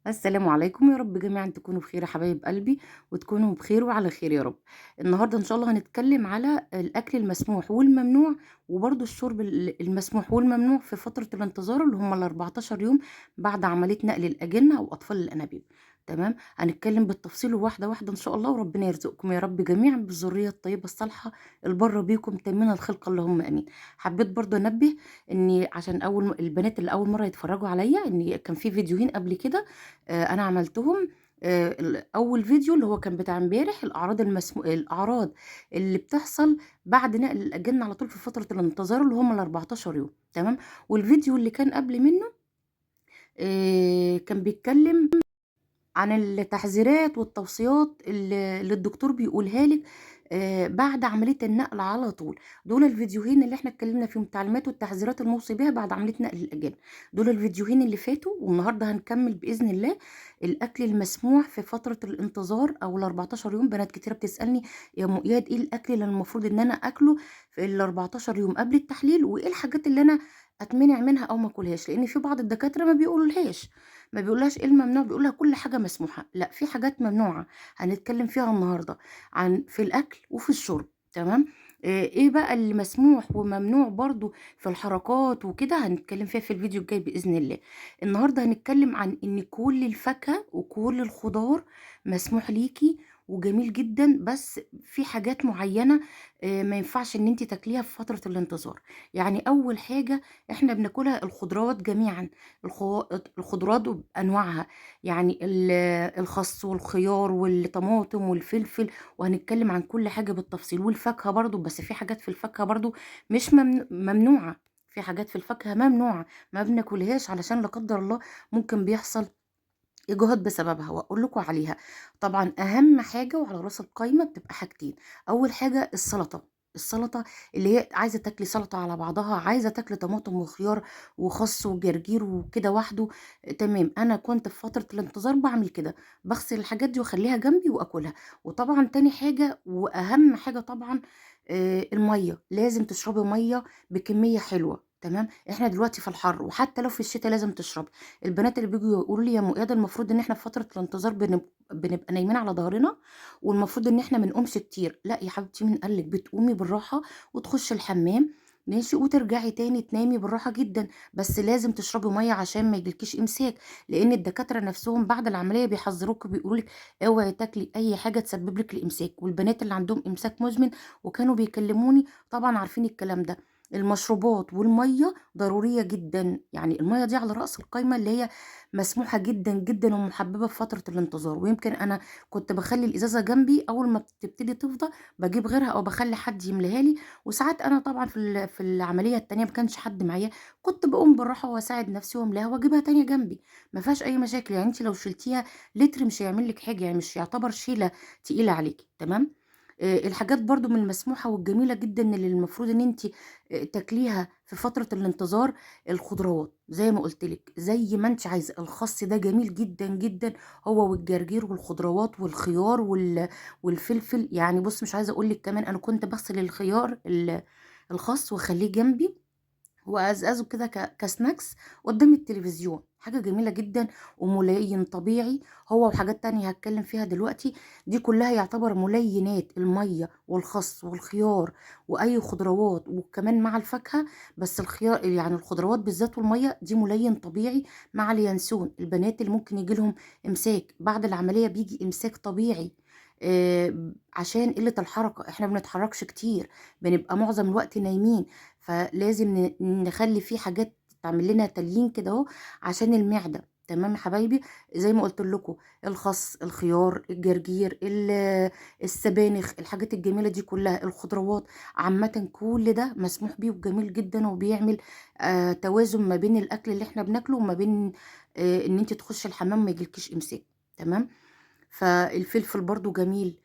السلام عليكم، يا رب جميعا تكونوا بخير يا حبايب قلبي، وتكونوا بخير وعلى خير يا رب. النهارده ان شاء الله هنتكلم على الاكل المسموح والممنوع، وبرضو الشرب المسموح والممنوع في فترة الانتظار اللي هم ال 14 يوم بعد عملية نقل الأجنة او اطفال الانابيب. تمام، هنتكلم بالتفصيل واحدة واحدة ان شاء الله، وربنا يرزقكم يا رب جميعا بالذرية الطيبة الصالحة البر بيكم تامين الخلق اللهم امين. حبيت برضو انبه اني عشان البنات اللي اول مرة يتفرجوا عليا، ان كان في فيديوهين قبل كده انا عملتهم. اول فيديو اللي هو كان بتاع امبارح، الاعراض اللي بتحصل بعد نقل الاجنه على طول في فتره الانتظار اللي هم ال 14 يوم. تمام، والفيديو اللي كان قبل منه كان بيتكلم عن التحذيرات والتوصيات اللي الدكتور بيقولها لك بعد عملية النقل على طول. دول الفيديوهين اللي احنا اتكلمنا فيهم، التعليمات والتحذيرات الموصي بها بعد عملية نقل الأجنة. دول الفيديوهين اللي فاتوا، والنهاردة هنكمل بإذن الله الأكل المسموح في فترة الانتظار أو ال 14 يوم. بنات كتيرة بتسألني يا مؤياد ايه الأكل اللي المفروض إن أنا أكله في ال 14 يوم قبل التحليل، وايه الحاجات اللي أنا أتمنع منها أو ما أكلهاش، لأن في بعض الدكاترة ما بيقولولهاش، ما بيقولهاش ايه الممنوع، بيقولها كل حاجة مسموحة. لا، في حاجات ممنوعة هنتكلم فيها النهاردة عن في الأكل وفي الشرب. تمام، ايه بقى اللي مسموح وممنوع برضو في الحركات وكده، هنتكلم فيها في الفيديو الجاي بإذن الله. النهاردة هنتكلم عن ان كل الفاكهة وكل الخضار مسموح ليكي وجميل جدا، بس في حاجات معينة ما ينفعش ان انت تاكليها في فترة الانتظار. يعني اول حاجة احنا بناكلها الخضروات جميعا، الخضروات بأنواعها، يعني الخس والخيار والطماطم والفلفل، وهنتكلم عن كل حاجة بالتفصيل. والفاكهة برضو، بس في حاجات في الفاكهة برضو مش ممنوعة. في حاجات في الفاكهة ممنوعة ما بناكلهاش، علشان لا قدر الله ممكن بيحصل إجهاض بسببها، وأقول لكم عليها. طبعا أهم حاجة وعلى رأس القايمة بتبقى حاجتين. أول حاجة السلطة. السلطة اللي هي عايزة تاكلي سلطة على بعضها، عايزة تاكلي طماطم وخيار وخس وجرجير وكده وحده، تمام. أنا كنت في فترة الانتظار بعمل كده، بغسل الحاجات دي واخليها جنبي وأكلها. وطبعا تاني حاجة وأهم حاجة طبعا المية، لازم تشربي مية بكمية حلوة. تمام، احنا دلوقتي في الحر، وحتى لو في الشتاء لازم تشربي. البنات اللي بيجوا يقولوا لي يا مؤيد المفروض ان احنا في فتره الانتظار بنبقى نايمين على ظهرنا، والمفروض ان احنا ما نقومش كتير. لا يا حبيبتي، مين قالك؟ بتقومي بالراحه وتخشي الحمام، ماشي، وترجعي تاني تنامي بالراحه جدا. بس لازم تشربي ميه عشان ما يجيلكيش امساك، لان الدكاتره نفسهم بعد العمليه بيحذروك وبيقولوا لك اوعي تاكلي اي حاجه تسبب لك الامساك. والبنات اللي عندهم امساك مزمن وكانوا بيكلموني طبعا عارفين الكلام ده. المشروبات والميه ضرورية جدا، يعني المية دي على رأس القايمة، اللي هي مسموحة جدا جدا ومحببة في فترة الانتظار. ويمكن أنا كنت بخلي الإزازة جنبي، أول ما بتبتدي تفضى بجيب غيرها أو بخلي حد يملاها لي. وساعات أنا طبعا في العملية التانية ما كانش حد معايا، كنت بقوم بالراحة وأساعد نفسي وأملاها وأجيبها تانية جنبي. ما فيهاش أي مشاكل، يعني أنت لو شلتيها لتر مش هيعمل لك حاجة، يعني مش يعتبر شيلة تقيلة عليكي. تمام، الحاجات برضو من المسموحة والجميلة جدا اللي المفروض ان انت تاكليها في فترة الانتظار. الخضروات زي ما قلت لك، زي ما انت عايزة. الخس ده جميل جدا جدا، هو والجرجير والخضروات والخيار والفلفل. يعني بص، مش عايزة اقول لك كمان، انا كنت بغسل الخس واخليه جنبي وازازه كده كسناكس قدام التلفزيون. حاجة جميلة جدا وملين طبيعي، هو وحاجات تانية هتكلم فيها دلوقتي. دي كلها يعتبر ملينات، المية والخس والخيار واي خضروات، وكمان مع الفاكهة. بس الخيار يعني الخضروات بالذات والمية دي ملين طبيعي، مع اليانسون. البنات اللي ممكن يجي لهم امساك بعد العملية، بيجي امساك طبيعي عشان قلة الحركة. احنا بنتحركش كتير، بنبقى معظم الوقت نايمين، فلازم نخلي فيه حاجات تعمل لنا تليين كده اهو عشان المعده. تمام يا حبايبي، زي ما قلت لكم، الخس، الخيار، الجرجير، السبانخ، الحاجات الجميله دي كلها، الخضروات عامه، كل ده مسموح بيه وجميل جدا، وبيعمل توازن ما بين الاكل اللي احنا بناكله وما بين ان انت تخش الحمام ما يجيلكيش امساك. تمام، فالفلفل برضو جميل.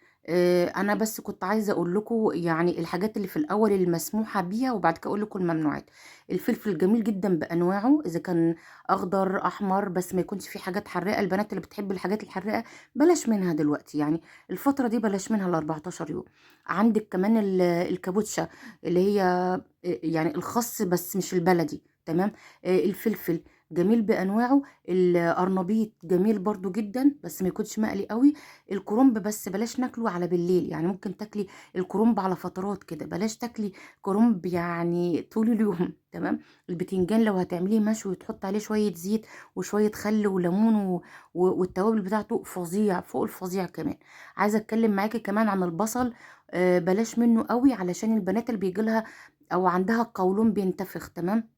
انا بس كنت عايزه اقول لكم يعني الحاجات اللي في الاول المسموحه بيها، وبعد كده اقول لكم الممنوعات. الفلفل جميل جدا بانواعه، اذا كان اخضر احمر، بس ما يكونش فيه حاجات حراقه. البنات اللي بتحب الحاجات الحراقه بلاش منها دلوقتي، يعني الفتره دي بلاش منها ال 14 يوم. عندك كمان الكابوتشا، اللي هي يعني الخس بس مش البلدي. تمام، الفلفل جميل بانواعه. القرنبيط جميل برضو جدا، بس ما يكونش مقلي قوي. الكرنب بس بلاش ناكله على بالليل، يعني ممكن تاكلي الكرنب على فترات كده، بلاش تاكلي كرنب يعني طول اليوم. تمام. البتنجان لو هتعمليه مشوي وتحط عليه شويه زيت وشويه خل وليمون والتوابل بتاعته فظيع فوق الفظيع كمان. عايزه اتكلم معاكي كمان عن البصل. بلاش منه قوي علشان البنات اللي بيجيلها او عندها القولون بينتفخ. تمام.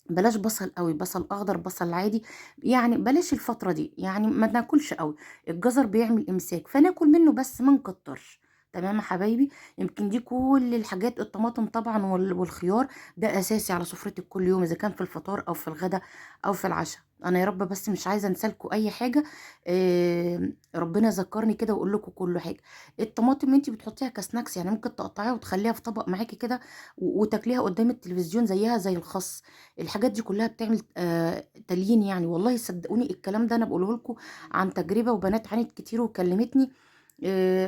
بلاش بصل قوي، بصل اخضر، بصل عادي. يعني بلاش الفتره دي، يعني ما ناكلش قوي. الجزر بيعمل امساك فناكل منه بس ما نكترش. تمام يا حبايبي. يمكن دي كل الحاجات. الطماطم طبعا والخيار ده اساسي على سفرتك كل يوم، اذا كان في الفطار او في الغداء او في العشاء. انا يا رب بس مش عايزه انسالكوا اي حاجه. ربنا يذكرني كده واقول لكم كل حاجه. الطماطم انت بتحطيها كسناكس، يعني ممكن تقطعيها وتخليها في طبق معاكي كده وتاكليها قدام التلفزيون زيها زي الخس. الحاجات دي كلها بتعمل تليين، يعني والله صدقوني الكلام ده انا بقوله لكم عن تجربة، وبنات عانت كتير وكلمتني.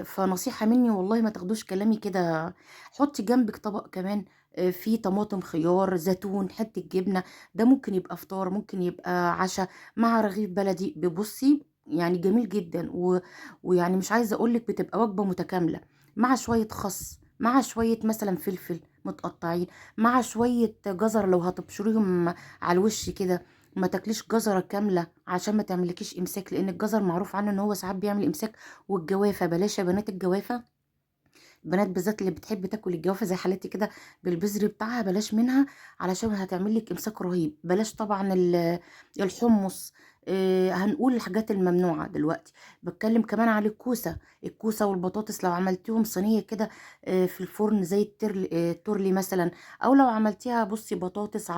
فنصيحة مني والله ما تاخدوش كلامي كده. حطي جنبك طبق كمان فيه طماطم، خيار، زيتون، حتة جبنة. ده ممكن يبقى فطار، ممكن يبقى عشاء مع رغيف بلدي. ببصي يعني جميل جدا ويعني مش عايزة اقولك بتبقى وجبة متكاملة، مع شوية خس، مع شوية مثلا فلفل متقطعين، مع شوية جزر لو هتبشريهم على الوش كده. ما تاكليش جزرة كاملة عشان ما تعملكيش امساك، لان الجزر معروف عنه ان هو ساعات بيعمل امساك. والجوافة بلاش يا بنات، الجوافة البنات بالذات اللي بتحب تاكل الجوافة زي حالتي كده بالبذر بتاعها بلاش منها، علشان هتعمل لك امساك رهيب. بلاش طبعا الحمص. هنقول الحاجات الممنوعة دلوقتي. بتكلم كمان على الكوسة. الكوسة والبطاطس لو عملتيهم صينية كده في الفرن زي التورلي مثلا، او لو عملتيها بصي بطاطس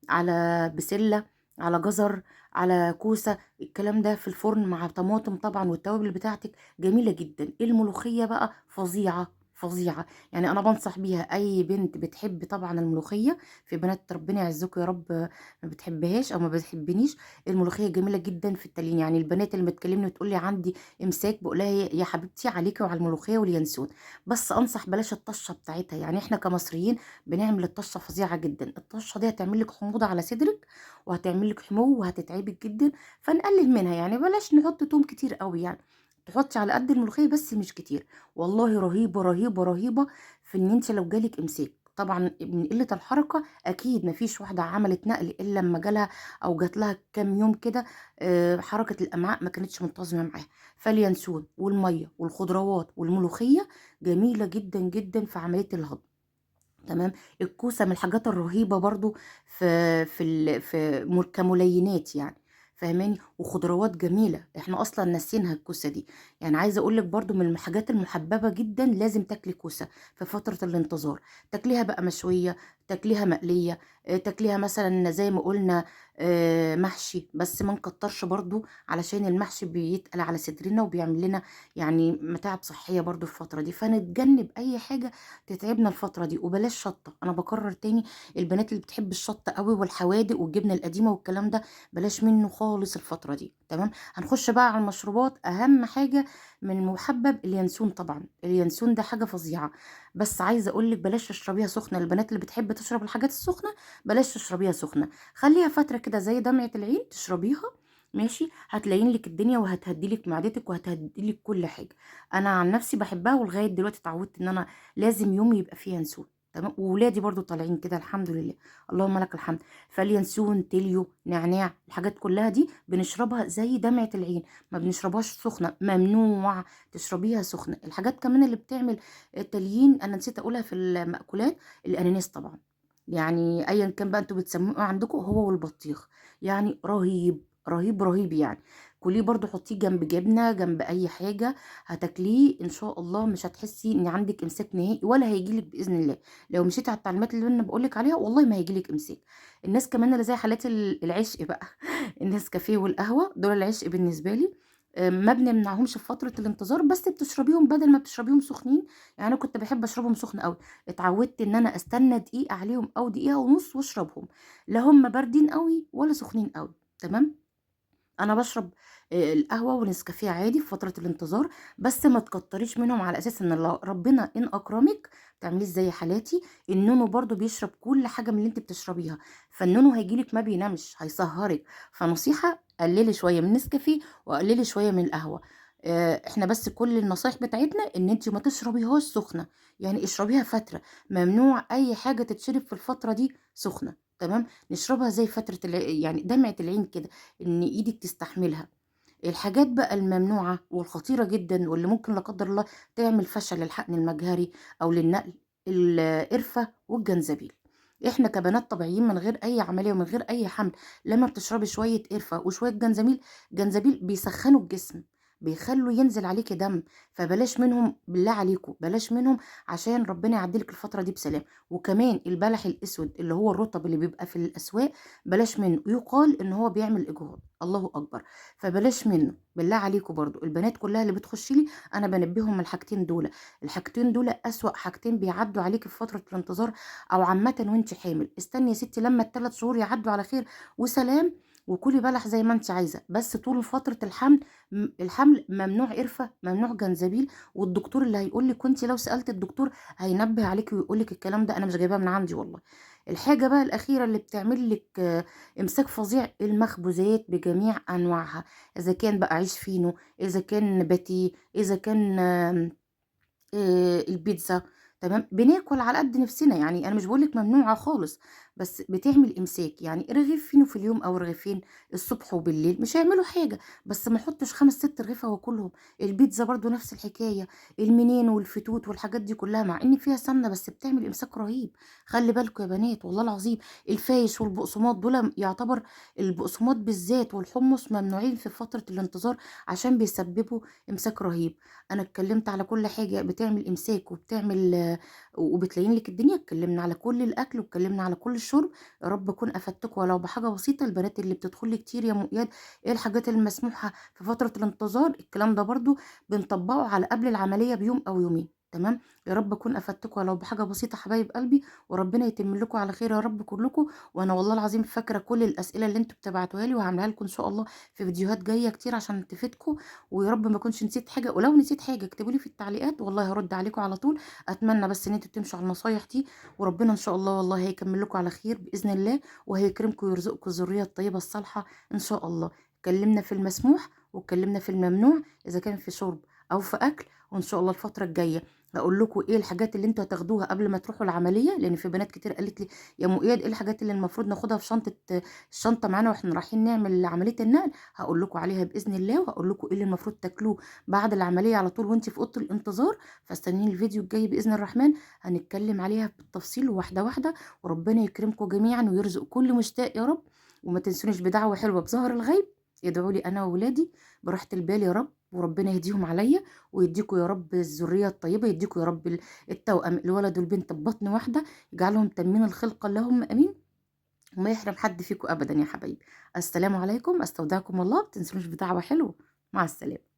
على بسلة، على جزر، على كوسة، الكلام ده في الفرن مع طماطم طبعا والتوابل بتاعتك جميلة جدا. الملوخية بقى فظيعة فظيعة. يعني انا بنصح بيها اي بنت بتحب طبعا الملوخية. في بنات ربنا يعزكم يا رب ما بتحبهاش او ما بتحبنيش. الملوخية جميلة جدا في التلين. يعني البنات اللي بتكلمني وتقول لي عندي امساك، بقول لها يا حبيبتي عليكي وعلى الملوخية واليانسون. بس انصح بلاش الطشة بتاعتها، يعني احنا كمصريين بنعمل الطشة فظيعة جدا. الطشة دي هتعمل لك حموضة على صدرك، وهتعمل لك حمو وهتتعبك جدا. فنقلل منها، يعني بلاش نحط توم كتير قوي يعني. تحطي على قد الملوخيه بس مش كتير. والله رهيبه رهيبه رهيبه في ان انت لو جالك امساك. طبعا من قله الحركه اكيد مفيش واحده عملت نقل الا لما جالها او جات لها كام يوم كده حركه الامعاء ما كانتش منتظمه معاها. فاليانسون والميه والخضروات والملوخيه جميله جدا جدا في عمليه الهضم. تمام. الكوسه من الحاجات الرهيبه برضو كملينات يعني. فاهماني؟ وخضروات جميله احنا اصلا ناسينها الكوسه دي. يعني عايزه اقول لك برضو من الحاجات المحببه جدا لازم تاكلي كوسه في فتره الانتظار. تاكليها بقى مشويه، تاكليها مقليه، تاكليها مثلا زي ما قلنا محشي، بس ما نكترش برضو علشان المحشي بيتقل على صدرنا وبيعمل لنا يعني متاعب صحيه برضو في الفتره دي. فنتجنب اي حاجه تتعبنا الفترة دي. وبلاش شطة، انا بكرر تاني. البنات اللي بتحب الشطة قوي والحوادق والجبنة القديمة والكلام ده بلاش منه خالص الفترة دي. تمام. هنخش بقى على المشروبات. اهم حاجة من المحبب اليانسون. طبعا اليانسون ده حاجة فظيعة، بس عايزة اقولك بلاش تشربيها سخنة. البنات اللي بتحب تشرب الحاجات السخنة بلاش تشربيها سخنة. خليها فترة كده زي دمعة العين تشربيها. ماشي. هتلاقين لك الدنيا وهتهديلك معدتك وهتهديلك كل حاجة. انا عن نفسي بحبها ولغاية دلوقتي اتعودت ان انا لازم يوم يبقى فيه ينسون. تمام. وولادي برضو طالعين كده الحمد لله. اللهم لك الحمد. فاليانسون، تليو، نعناع، الحاجات كلها دي بنشربها زي دمعة العين. ما بنشربهاش سخنة، ممنوع تشربيها سخنة. الحاجات كمان اللي بتعمل تليين انا نسيت اقولها في المأكولات. الاناناس طبعا. يعني ايا كان بقى انتوا بتسموه إيه عندكم، هو والبطيخ. يعني رهيب رهيب رهيب يعني. كليه برضو حطيه جنب جبنة جنب اي حاجة. هتاكليه ان شاء الله مش هتحسي ان عندك امساك نهائي ولا هيجيلك باذن الله. لو مشيتي على التعليمات اللي انا بقولك عليها والله ما هيجيلك امساك. الناس كمان اللي زي حالات العشق بقى الناس كافيه والقهوه دول العشق بالنسبه لي. ما بنمنعهمش في فتره الانتظار، بس بتشربيهم بدل ما بتشربيهم سخنين. يعني انا كنت بحب اشربهم سخن قوي. اتعودت ان انا استنى دقيقه عليهم او دقيقه ونص واشربهم. لا هم باردين قوي ولا سخنين قوي. تمام. أنا باشرب القهوة ونسكافيه عادي في فترة الانتظار، بس ما تكتّريش منهم على أساس إن لو ربنا إن أكرمِك ما تعمليش زي حالاتي. النونو برضه بيشرب كل حاجة من اللي أنتِ بتشربيها، فالنونو هييجي لِك ما بينامش، هيسهّرِك. فنصيحة قلّلي شوية من النسكافيه وقلّلي شوية من القهوة. إحنا بس كل النصايح بتاعتنا إن أنتِ ما تشربيهاش سخنة، يعني اشربيها فترة، ممنوع أي حاجة تتشرب في الفترة دي سخنة، تمام؟ نشربها زي فترة يعني دمعة العين كده، إن إيدِك تستحملها. الحاجات بقى الممنوعة والخطيرة جدًا واللي ممكن لا قدّر الله تعمل فشل للحقن المجهري أو للنقل، القرفة والجنزبيل. إحنا كبنات طبيعيين من غير أي عملية ومن غير أي حمل، لمّا بتشربي شوية قرفة وشوية جنزبيل بيسخّنوا الجسم، بيخلّوا ينزل عليكِ دم، فبلاش منهم بالله عليكم، بلاش منهم عشان ربنا يعدّي لِك الفترة دي بسلام. وكمان البلح الأسود اللي هو الرطب اللي بيبقى في الأسواق بلاش منه، يُقال إن هو بيعمل إجهاض، الله أكبر. فبلاش منه بالله عليكم برضو البنات كلها اللي بتخش لي انا بنبههم من الحاجتين دول. الحاجتين دول اسوأ حاجتين بيعدوا عليكي في فتره الانتظار او عامه وانت حامل. استني يا ستي لما ال3 شهور يعدوا على خير وسلام، وكلي بلح زي ما انت عايزه، بس طول فتره الحمل الحمل ممنوع قرفه ممنوع جنزبيل. والدكتور اللي هيقول لك، كنت لو سالت الدكتور هينبه عليكي ويقول لك الكلام ده، انا مش جايباه من عندي والله. الحاجه بقى الاخيره اللي بتعمل لك امساك فظيع، المخبوزات بجميع انواعها، إذا كان بقى عيش فينو، إذا كان باتيه، إذا كان البيتزا، تمام، بناكل على قد نفسنا. يعني أنا مش باقول لِك ممنوعة خالص، بس بتعمل إمساك. يعني رغيف فينو في اليوم أو رغيفين الصبح وبالليل مش هيعملوا حاجة، بس ما احطش 5، 6 رغيفة وآكلهم. البيتزا برضه نفس الحكاية، المنين والفتوت والحاجات دي كلها مع إن فيها سمنة بس بتعمل إمساك رهيب. خلّي بالكم يا بنات والله العظيم. الفايش والبقسماط دول يعتبر، البقسماط بالذات والحمص ممنوعين في فترة الانتظار عشان بيسببوا إمساك رهيب. أنا اتكلمت على كل حاجة بتعمل إمساك وبتعمل وبتلين لِك الدنيا، اتكلمنا على كل الأكل واتكلمنا على كل الشرب. يا رب أكون أفدتكم ولو بحاجة بسيطة. البنات اللي بتدخل لي كتير يا أم إياد إيه الحاجات المسموحة في فترة الانتظار، الكلام ده برضه بنطبقه على قبل العملية بيوم أو يومين، تمام. يا رب أكون أفدتكم ولو بحاجة بسيطة حبايب قلبي، وربنا يتم لكم على خير يا رب كلكم. وأنا والله العظيم فاكرة كل الأسئلة اللي أنتم بتبعتوها لي وهاعملها لكم إن شاء الله في فيديوهات جاية كتير عشان تفيدكم. ويا رب ما اكونش نسيت حاجه، ولو نسيت حاجه اكتبوا لي في التعليقات والله هرد عليكم على طول. اتمنى بس ان انتوا تمشوا على النصايح دي، وربنا ان شاء الله والله هيكمل لكم على خير باذن الله، وهيكرمكم ويرزقكم الذريه الطيبه الصالحه ان شاء الله. اتكلمنا في المسموح واتكلمنا في الممنوع اذا كان في شرب او في اكل. وان شاء الله الفتره الجايه هقول لكم ايه الحاجات اللي انتوا هتاخدوها قبل ما تروحوا العمليه، لان في بنات كتير قالت لي يا مؤيد ايه الحاجات اللي المفروض ناخدها في الشنطه معانا واحنا رايحين نعمل عمليه النقل. هقول لكم عليها باذن الله، وهقول لكم ايه اللي المفروض تاكلوه بعد العمليه على طول وانت في اوضه الانتظار. فاستنوني الفيديو الجاي باذن الرحمن، هنتكلم عليها بالتفصيل واحده واحده. وربنا يكرمكم جميعا ويرزق كل مشتاق يا رب. وما تنسونيش بدعوه حلوه بظهر الغيب، ادعوا لي انا واولادي براحه البال يا رب، وربنا يهديهم عليا ويديكوا يا رب الذريه الطيبه، يديكوا يا رب التوأم الولد والبنت ببطن واحده، يجعلهم تمين الخلقه اللهم امين، وما يحرم حد فيكم ابدا يا حبايبي. السلام عليكم، استودعكم الله. ما تنسونوش بدعوه حلوه. مع السلامه.